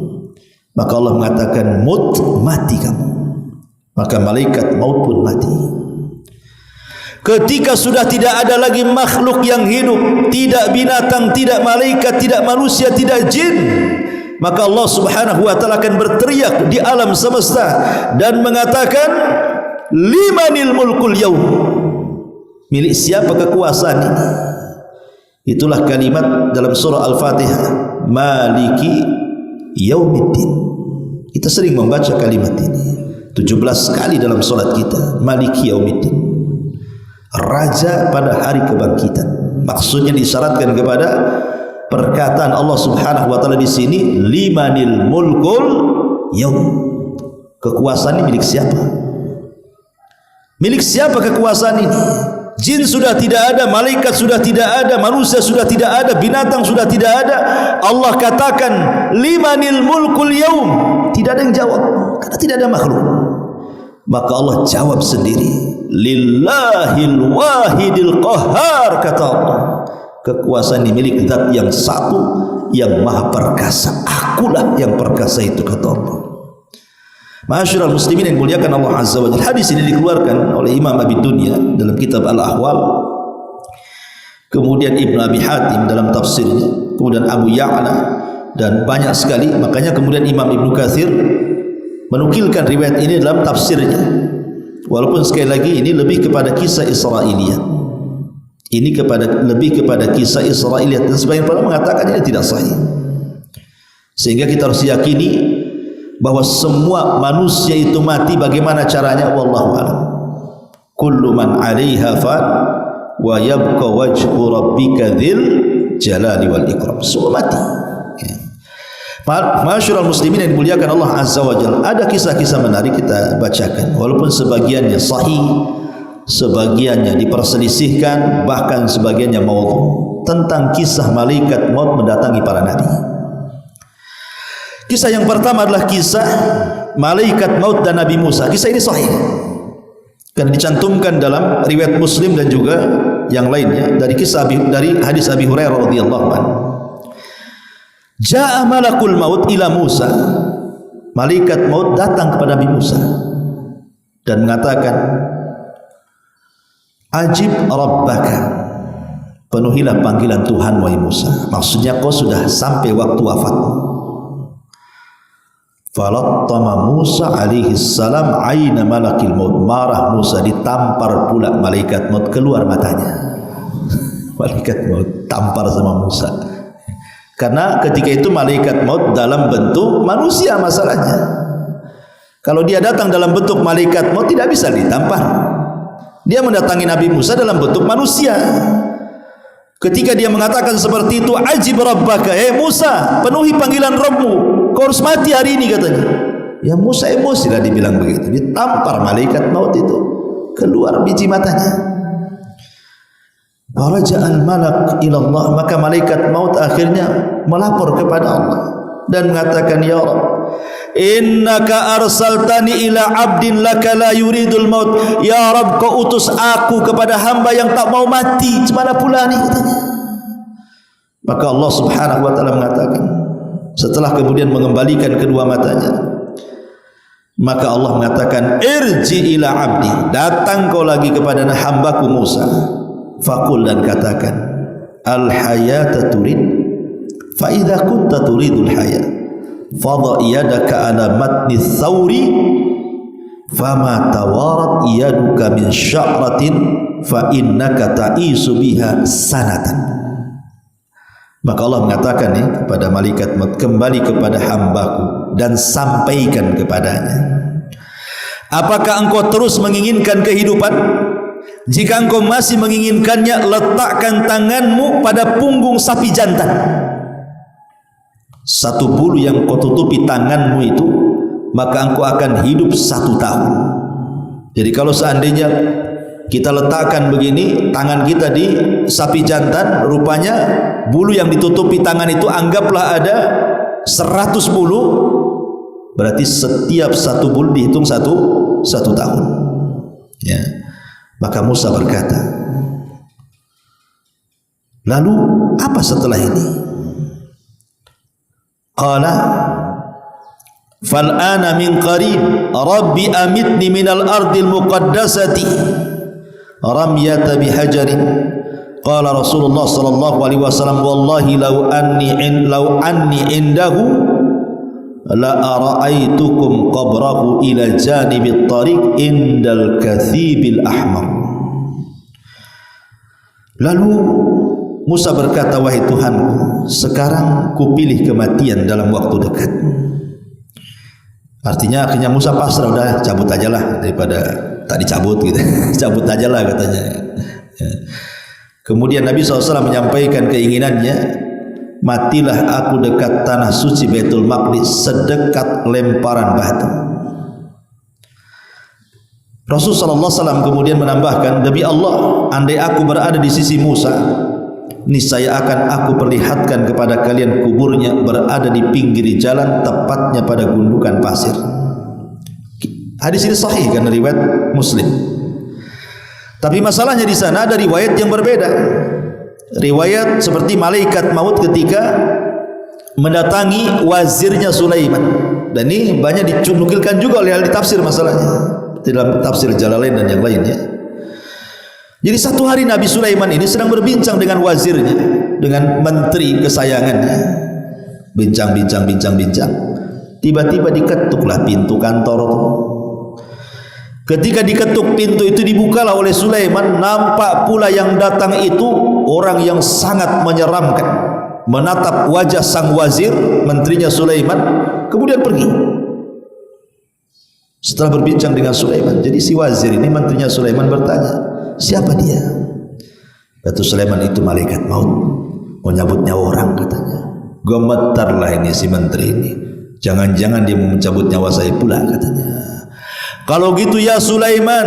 Speaker 1: Maka Allah mengatakan, mut, mati kamu. Maka malaikat maut pun mati. Ketika sudah tidak ada lagi makhluk yang hidup, tidak binatang, tidak malaikat, tidak manusia, tidak jin, maka Allah Subhanahu wa taala akan berteriak di alam semesta dan mengatakan, limanil mulkul yaum, milik siapa kekuasaan ini? Itulah kalimat dalam surah Al-Fatihah, maliki yaumiddin. Kita sering membaca kalimat ini 17 kali dalam salat kita, maliki yaumiddin, raja pada hari kebangkitan. Maksudnya disyaratkan kepada perkataan Allah Subhanahu wa taala di sini, limanil mulkul yaum, kekuasaan ini milik siapa? Milik siapa kekuasaan ini? Jin sudah tidak ada, malaikat sudah tidak ada, manusia sudah tidak ada, binatang sudah tidak ada. Allah katakan, limanil mulkul yaum. Tidak ada yang jawab karena tidak ada makhluk. Maka Allah jawab sendiri, lillahil wahidil qahhar, kata Allah. Kekuasaan ini milik zat yang satu, yang maha perkasa. Akulah yang perkasa itu, kata Allah. Ma'asyiral muslimin yang muliakan Allah Azza wa Jalla. Hadis ini dikeluarkan oleh Imam Abi Dunya dalam kitab Al-Ahwal, kemudian Ibnu Abi Hatim dalam tafsirnya, kemudian Abu Ya'la, dan banyak sekali. Makanya kemudian Imam Ibnu Katsir menukilkan riwayat ini dalam tafsirnya. Walaupun sekali lagi ini lebih kepada kisah Israiliyat. Ini lebih kepada kisah Israiliyat, dan sebagian para mengatakan ini tidak sahih. Sehingga kita harus yakini bahwa semua manusia itu mati. Bagaimana caranya? Wallahu a'lam. Kullu man 'alaiha fan wa yabqa wajhu rabbika dzil jalali wal ikram. Semua mati. Ya. Ma'asyiral muslimin yang dimuliakan Allah Azza wa Jalla, ada kisah-kisah menarik kita bacakan, walaupun sebagiannya sahih, sebagiannya diperselisihkan, bahkan sebagiannya maudhu, tentang kisah malaikat maut mendatangi para nabi. Kisah yang pertama adalah kisah malaikat maut dan Nabi Musa. Kisah ini sahih karena dicantumkan dalam riwayat Muslim dan juga yang lainnya dari hadis Abi Hurairah radhiyallahu anhu. Ja'a malakul maut ila Musa. Malaikat maut datang kepada Nabi Musa dan mengatakan, ajib rabbaka, penuhilah panggilan Tuhan wahai Musa. Maksudnya kau sudah sampai waktu wafatmu. Falattama Musa alaihi salam aina malakil maut. Marah Musa, ditampar pula malaikat maut, keluar matanya. Malaikat maut tampar sama Musa. Karena ketika itu malaikat maut dalam bentuk manusia masalahnya. Kalau dia datang dalam bentuk malaikat maut tidak bisa ditampar. Dia mendatangi Nabi Musa dalam bentuk manusia. Ketika dia mengatakan seperti itu, ajib rabbaka, Musa, penuhi panggilan Rabbmu, kau harus mati hari ini katanya. Ya Musa emosi lah dibilang begitu. Ditampar malaikat maut itu, keluar biji matanya. Waraja'al malak ilallah, maka malaikat maut akhirnya melapor kepada Allah dan mengatakan, ya Rabb, innaka arsaltani ila abdin laka la yuridul maut. Ya Rabb, kau utus aku kepada hamba yang tak mau mati. Cemana pula ni katanya. Maka Allah subhanahu wa ta'ala mengatakan, setelah kemudian mengembalikan kedua matanya, maka Allah mengatakan, irji ila abdi, datang kau lagi kepada hambaku Musa. Fakul, dan katakan, al hayata turid, fa idza kunta turidul hayat fadha yadaka ala matni thawri fama tawarat yaduka min sya'ratin fa innaka ta'isu biha sanatan. Maka Allah mengatakan kepada malaikat maut, kembali kepada hambaku dan sampaikan kepadanya, apakah engkau terus menginginkan kehidupan? Jika engkau masih menginginkannya, letakkan tanganmu pada punggung sapi jantan. Satu bulu yang kau tutupi tanganmu itu, maka engkau akan hidup 1 tahun. Jadi kalau seandainya kita letakkan begini tangan kita di sapi jantan, rupanya bulu yang ditutupi tangan itu anggaplah ada 100 bulu, berarti setiap 1 bulu dihitung satu tahun. Ya. Maka Musa berkata, lalu apa setelah ini? Qala fal'ana min qarib rabbi amitni minal ardil muqaddasati ramyata bihajarin. Qala Rasulullah sallallahu alaihi wasallam, wallahi law anni indahu la ara'aitukum qabrahu ila janibit tariq indal kathibil ahmar. Lalu Musa berkata, wahai Tuhanku, sekarang kupilih kematian dalam waktu dekat. Artinya akhirnya Musa pasrah, udah cabut aja lah daripada tak dicabut gitu. Cabut aja lah katanya. Kemudian Nabi SAW menyampaikan keinginannya, matilah aku dekat tanah suci Baitul Maqdis sedekat lemparan batu. Rasulullah SAW kemudian menambahkan, demi Allah, andai aku berada di sisi Musa, niscaya akan aku perlihatkan kepada kalian kuburnya berada di pinggir jalan, tepatnya pada gundukan pasir. Hadis ini sahih kan, riwayat Muslim. Tapi masalahnya di sana ada riwayat yang berbeda. Riwayat seperti malaikat maut ketika mendatangi wazirnya Sulaiman, dan ini banyak dinukilkan juga oleh ahli tafsir masalahnya dalam tafsir Jalalain dan yang lainnya. Jadi satu hari Nabi Sulaiman ini sedang berbincang dengan wazirnya, dengan menteri kesayangannya, bincang. Tiba-tiba diketuklah pintu kantor. Ketika diketuk pintu itu, dibukalah oleh Sulaiman. Nampak pula yang datang itu orang yang sangat menyeramkan, menatap wajah sang wazir, menterinya Sulaiman, kemudian pergi. Setelah berbincang dengan Sulaiman, jadi si wazir ini, menterinya Sulaiman, bertanya, siapa dia? Kata Sulaiman, itu malaikat maut, mau nyabut nyawa orang katanya. Gemetarlah ini si menteri ini, jangan-jangan dia mau mencabut nyawa saya pula katanya. Kalau gitu ya Sulaiman,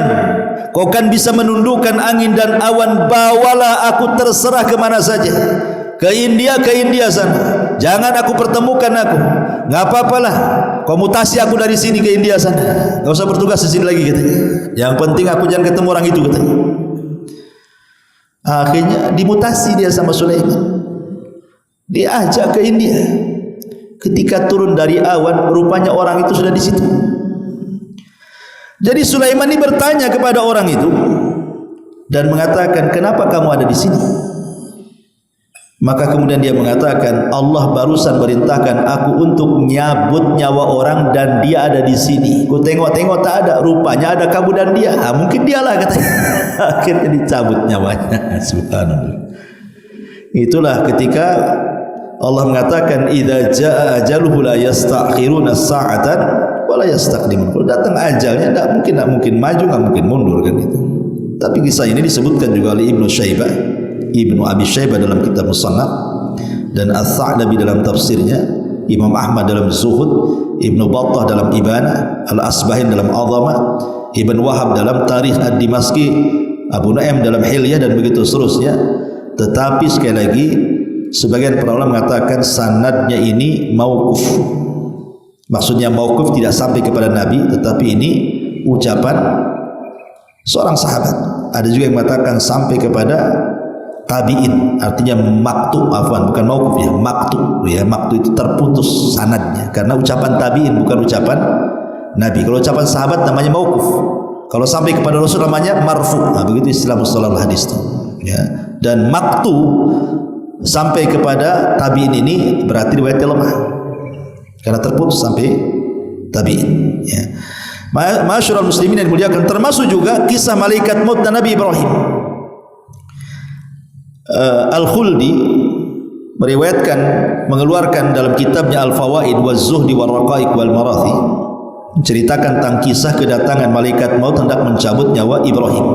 Speaker 1: kau kan bisa menundukkan angin dan awan, bawalah aku terserah kemana saja, ke India sana, jangan aku pertemukan aku, nggak apa-apalah, kau mutasi aku dari sini ke India sana, nggak usah bertugas di sini lagi katanya. Yang penting aku jangan ketemu orang itu katanya. Akhirnya dimutasi dia sama Sulaiman, diajak ke India. Ketika turun dari awan, rupanya orang itu sudah di situ. Jadi Sulaiman ini bertanya kepada orang itu dan mengatakan, kenapa kamu ada di sini? Maka kemudian dia mengatakan, Allah barusan merintahkan aku untuk nyabut nyawa orang dan dia ada di sini. Ku tengok-tengok tak ada, rupanya ada kamu dan dia. Mungkin dialah katanya. Akhirnya dicabut nyawanya. Subhanallah. Itulah ketika Allah mengatakan idza jaa ajaluhu la yastakhiruna sa'atan wa la yastaqdimun. Kalau datang ajalnya tidak mungkin maju, tidak mungkin mundur kan itu. Tapi kisah ini disebutkan juga oleh Ibnu Abi Syaibah dalam kitab Musannaf, dan Ats-Tsa'labi dalam tafsirnya, Imam Ahmad dalam Zuhud, Ibnu Battah dalam Ibanah, Al-Asbahin dalam Azamah, Ibn Wahab dalam Tarikh Ad-Dimashqi, Abu Nu'aim dalam Hilyah, dan begitu seterusnya. Tetapi sekali lagi sebagian para ulama mengatakan sanadnya ini mauquf. Maksudnya mauquf tidak sampai kepada Nabi, tetapi ini ucapan seorang sahabat. Ada juga yang mengatakan sampai kepada tabi'in, artinya maktu, bukan mauquf ya, maktu itu terputus sanadnya karena ucapan tabi'in bukan ucapan Nabi. Kalau ucapan sahabat namanya mauquf, kalau sampai kepada Rasul namanya marfu. Nah, begitu istilah mustalah hadis itu ya. Dan maktu sampai kepada tabi'in ini berarti riwayatnya lemah karena terputus sampai tabi'in ya. Masyarul muslimin yang dimuliakan, termasuk juga kisah malaikat maut dan Nabi Ibrahim. Al-Khuldi meriwayatkan, mengeluarkan dalam kitabnya Al-Fawaid waz-Zuhdi wal-Raqaiq wal-Marathi, menceritakan tentang kisah kedatangan malaikat maut hendak mencabut nyawa Ibrahim.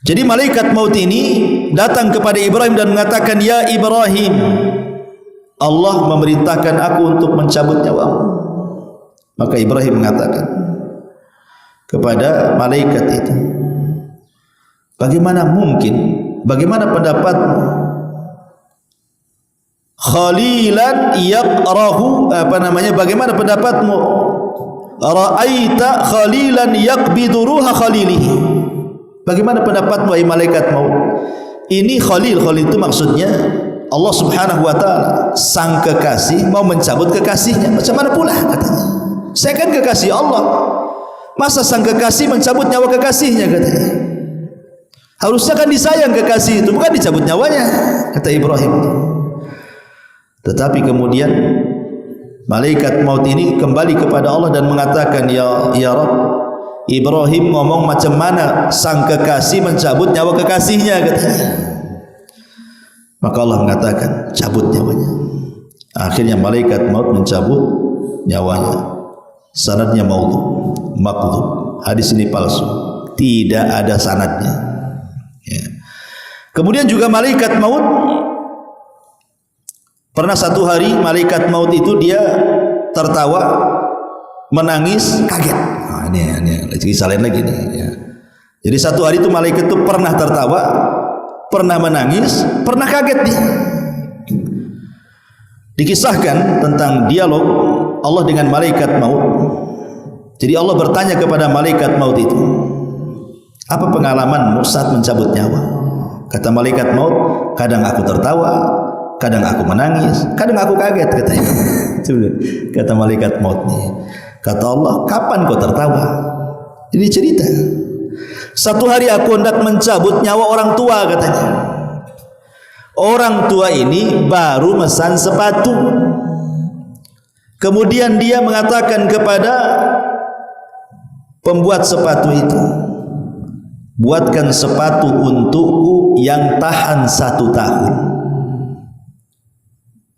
Speaker 1: Jadi malaikat maut ini datang kepada Ibrahim dan mengatakan, "Ya Ibrahim, Allah memerintahkan aku untuk mencabut nyawamu." Maka Ibrahim mengatakan kepada malaikat itu, "Bagaimana mungkin? Bagaimana pendapatmu? Khalilan yaqrahu bagaimana pendapatmu? Ra'aita khalilan yaqbidu ruha khalilihi." Bagaimana pendapatmu wahai malaikat maut? Ini khalil itu maksudnya Allah Subhanahu wa taala, sang kekasih mau mencabut kekasihnya. Macam mana pula katanya? Saya kan kekasih Allah. Masa sang kekasih mencabut nyawa kekasihnya katanya? Harusnya kan disayang kekasih itu, bukan dicabut nyawanya, kata Ibrahim. Tetapi kemudian malaikat maut ini kembali kepada Allah dan mengatakan, Ya Rabb, Ibrahim ngomong macam mana sang kekasih mencabut nyawa kekasihnya katanya. Maka Allah mengatakan, cabut nyawanya. Akhirnya malaikat maut mencabut nyawanya. Sanadnya maqdhuf. Hadis ini palsu, tidak ada sanadnya ya. Kemudian juga malaikat maut, pernah satu hari malaikat maut itu dia tertawa, menangis, kaget. Nah, ini kisah lain lagi nih ya. Jadi satu hari itu malaikat itu pernah tertawa, pernah menangis, pernah kaget dia. Dikisahkan tentang dialog Allah dengan malaikat maut. Jadi Allah bertanya kepada malaikat maut itu, "Apa pengalamanmu saat mencabut nyawa?" Kata malaikat maut, "Kadang aku tertawa, kadang aku menangis, kadang aku kaget," katanya. Kata malaikat maut nih. Kata Allah, "Kapan kau tertawa?" Ini cerita. "Satu hari aku hendak mencabut nyawa orang tua," katanya. Orang tua ini baru mesan sepatu. Kemudian dia mengatakan kepada pembuat sepatu itu, "Buatkan sepatu untukku yang tahan 1 tahun.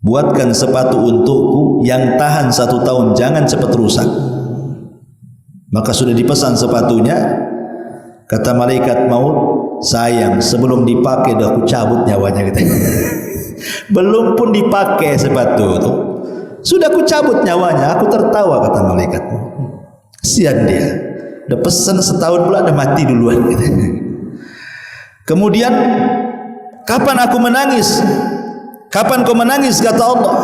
Speaker 1: Buatkan sepatu untukku yang tahan 1 tahun, jangan cepat rusak." Maka sudah dipesan sepatunya. Kata malaikat maut, "Sayang, sebelum dipakai dah aku cabut nyawanya," katanya. Belum pun dipakai sepatu itu, sudah aku cabut nyawanya. Aku tertawa, kata malaikat maut. Kasihan dia, udah pesan setahun pula, udah mati duluan katanya. Kemudian, "Kapan aku menangis? Kapan kau menangis?" kata Allah.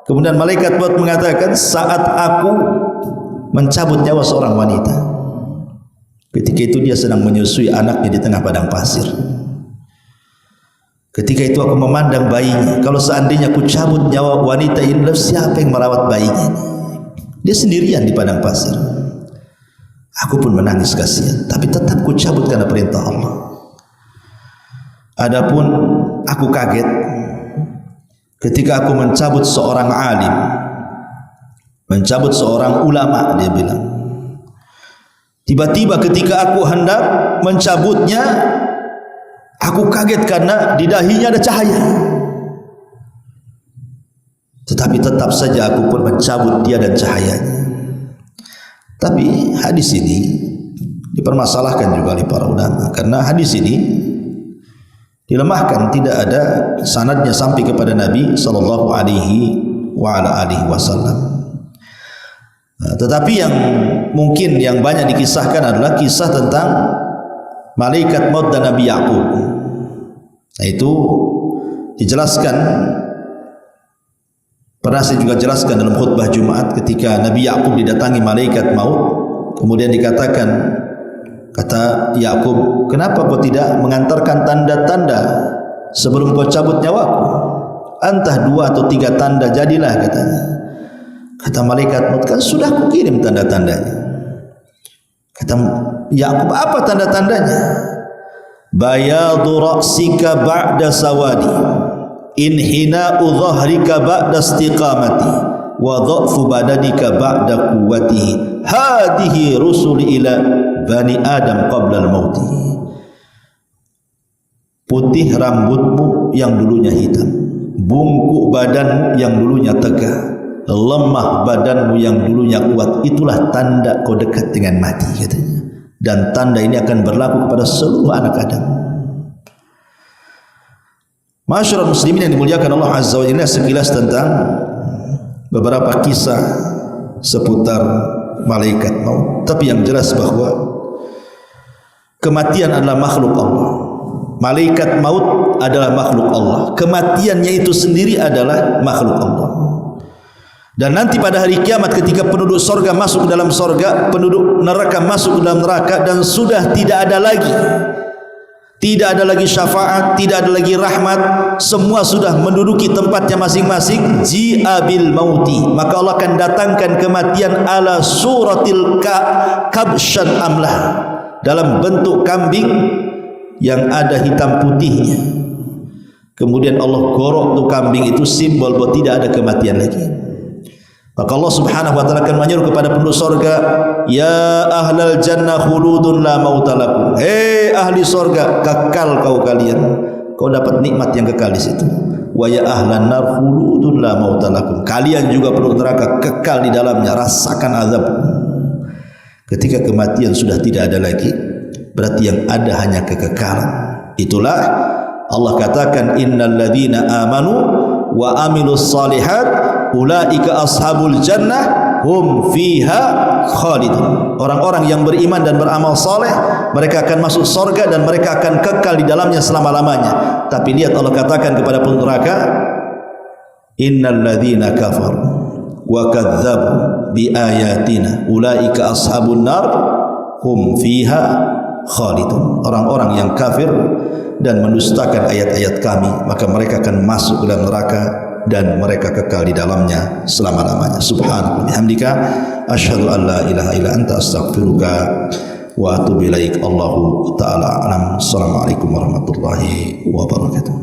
Speaker 1: Kemudian malaikat maut mengatakan, "Saat aku mencabut nyawa seorang wanita." Ketika itu dia sedang menyusui anaknya di tengah padang pasir. Ketika itu aku memandang bayinya. Kalau seandainya aku cabut nyawa wanita ini, siapa yang merawat bayinya? Dia sendirian di padang pasir. Aku pun menangis kasihan, tapi tetap ku cabut karena perintah Allah. Adapun aku kaget ketika aku mencabut seorang alim, mencabut seorang ulama, dia bilang. Tiba-tiba ketika aku hendak mencabutnya, aku kaget karena di dahinya ada cahaya. tetapi tetap saja aku pun mencabut dia dan cahayanya. Tapi hadis ini dipermasalahkan juga oleh para ulama, karena hadis ini dilemahkan, tidak ada sanadnya sampai kepada Nabi sallallahu alaihi wasallam. Tetapi yang mungkin yang banyak dikisahkan adalah kisah tentang malaikat maut dan Nabi Yakub. Nah, itu dijelaskan, pernah saya juga jelaskan dalam khutbah Jumat, ketika Nabi Yakub didatangi malaikat maut, kemudian dikatakan, kata Yakub, kenapa kau tidak mengantarkan tanda-tanda sebelum kau cabut nyawaku? Entah 2 atau 3 tanda jadilah, katanya. Kata malaikat maut, kan sudah kukirim tanda-tandanya. Kata Yakub, apa tanda-tandanya? Bayadu ra'sika ba'da sawadi, inhina'u dhahrika ba'da istiqamati, wa dha'fu badanika ba'da quwwatihi, hadihi rusul ila bani Adam qabla al-mauti. Putih rambutmu yang dulunya hitam, bungkuk badan yang dulunya tegak, lemah badanmu yang dulunya kuat, itulah tanda kau dekat dengan mati, katanya. Dan tanda ini akan berlaku kepada seluruh anak Adam. Masyarakat muslimin yang dimuliakan Allah Azza wa Jalla, sekilas tentang beberapa kisah seputar malaikat maut. Tapi yang jelas bahwa kematian adalah makhluk Allah. Malaikat maut adalah makhluk Allah. Kematiannya itu sendiri adalah makhluk Allah. Dan nanti pada hari kiamat, ketika penduduk sorga masuk ke dalam sorga, penduduk neraka masuk ke dalam neraka, dan sudah tidak ada lagi syafaat, tidak ada lagi rahmat, semua sudah menduduki tempatnya masing-masing. Ji'abil mauti, maka Allah akan datangkan kematian ala suratil kabshan amlah, dalam bentuk kambing yang ada hitam putihnya. Kemudian Allah gorok tuh kambing itu, simbol bahwa tidak ada kematian lagi. Maka Allah Subhanahu wa taala akan menyuruh kepada penduduk sorga, ya ahlal jannah khuludun la mauta lakum. Hei ahli sorga, kekal kau kalian, kau dapat nikmat yang kekal di situ. Wa ya ahlan nar khuludun la mauta lakum. Kalian juga penduduk neraka, kekal di dalamnya, rasakan azab. Ketika kematian sudah tidak ada lagi, berarti yang ada hanya kekekalan. Itulah Allah katakan, innal ladzina amanu wa amilus salihat ulaika ashabul jannah hum fiha khalidun. Orang-orang yang beriman dan beramal saleh, mereka akan masuk surga dan mereka akan kekal di dalamnya selama-lamanya. Tapi lihat Allah katakan kepada penduduk neraka, innal ladzina kafaru wa kadzdzabu bi ayatina ulaika ashabun nar hum fiha khalidun. Orang-orang yang kafir dan mendustakan ayat-ayat kami, maka mereka akan masuk ke dalam neraka dan mereka kekal di dalamnya selama-lamanya. Subhanallah bihamdika asyhadu an la ilaha illa anta astaghfiruka wa atubu ilaik. Allahu taala alam. Assalamualaikum warahmatullahi wabarakatuh.